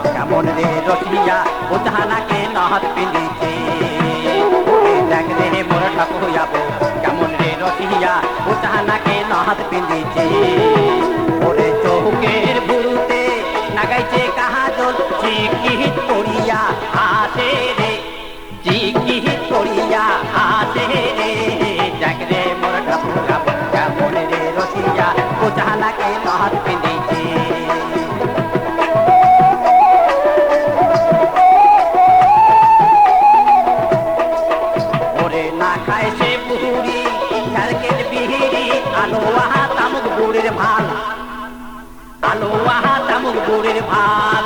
কেমন রে রসিয়া ও জাহানাকে নহত পিঁধিছে দেখ রে মোর ঠাকুর যাবো কেমন রে রসিয়া ও জাহানাকে নহত পিঁধিছে ওরে চৌকের বুড়ুতে লাগাইছে কাহাজল চিকিৎ করিয়া আসে রে চিকিৎ করিয়া আসে রে দেখ রে মোর ঠাকুর যাবো কেমন রে রসিয়া ও জাহানাকে নহত পিঁধিছে গুড়ের ভাল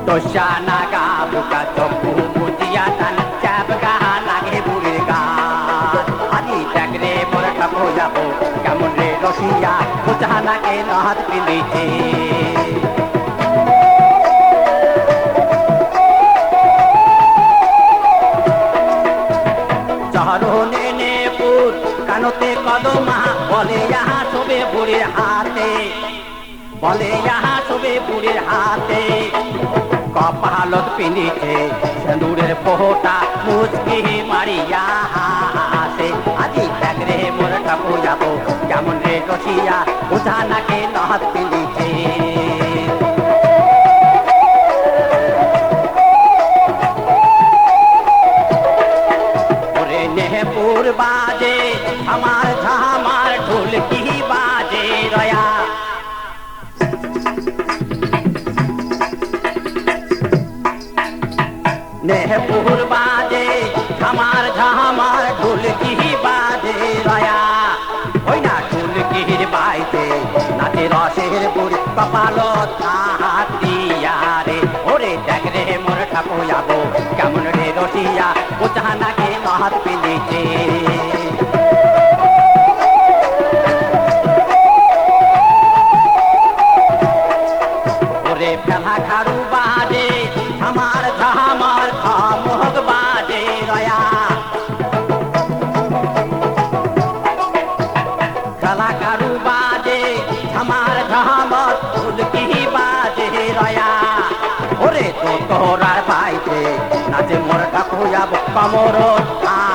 দশা নাগা বুকা চকু মুজিয়া টান চাপ গাহা লাগে বুড়ির গান আদি দেখ রে মোর ঠাকুর যাবো কেমন রে রসিয়া ও জাহানাকে নহত পিঁধিছে চরণে নেপুর কানতে কদমা বলে ইহা শোবে বুড়ির হাতে বলে ইহা শোবে বুড়ির হাতে কপালত পিঁধিছে সিঁদুরের ফোঁটা মুচকি মারিয়া হাসে আজি দেখ রে মোর ঠাকুর যাবো কেমন রে রসিয়া ও জাহানাকে নহত পিঁধিছে ওরে নেহপুর বাজে আমার ঝামার ঢোলকি বাজে রয়া নেহপুর বাজে ঝামার ঝামার ঢোলকি বাজে রয়া ওই না ঢোলকির বাইতে নাচে রসের বুড়ি কপালত হাতিয়া রে ওরে দেখ রে মোর ঠাকুর যাবো কেমন রে রসিয়া ও জাহানাকে নহত পিঁধিছে ওরে ফেলা খাড়ু বাজে আমার ঝামার খামোগ বাজে রয়া ফেলা খাড়ু বাজে আমার ঝামার ঢোলকি বাজে রয়া ওরে তো তোরার বাইতে নাচে মোর ঠাকুর যাবো কমর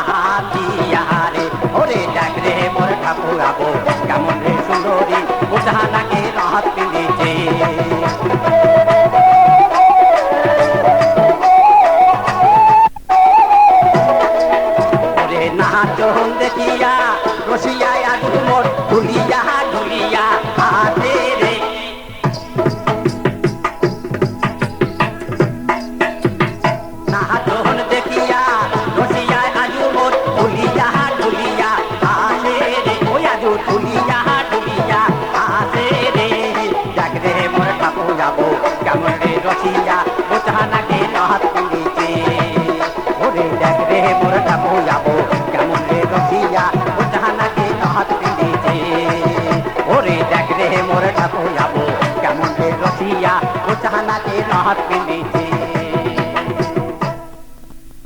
হাতিয়া রে ওরে দেখ রে মোর ঠাকুর যাবো কেমন রে সুন্দরী ও জাহানাকে নহত পিঁধিছে ওরে নাচন দেখিয়া রসিয়া আজ মোর ঢুলিয়া ঢুলিয়া হাতে রে নাচন দেখিয়া রসিয়া আজ মোর ঢুলিয়া ঢুলিয়া হাতে রে ওই আজ ঢুলিয়া ঢুলিয়া হাতে রে দেখ রে মোর ঠাকুর যাবো কেমন রে রসিয়া ও জাহানাকে নহত পিঁধিছে ওরে দেখ রে মোর ঠাকুর যাবো কেমন রে রসিয়া ও জাহানাকে নহত পিঁধিছে ওরে দেখ রে মোর ঠাকুর যাবো কেমন রে রসিয়া ও জাহানাকে নহত পিঁধিছে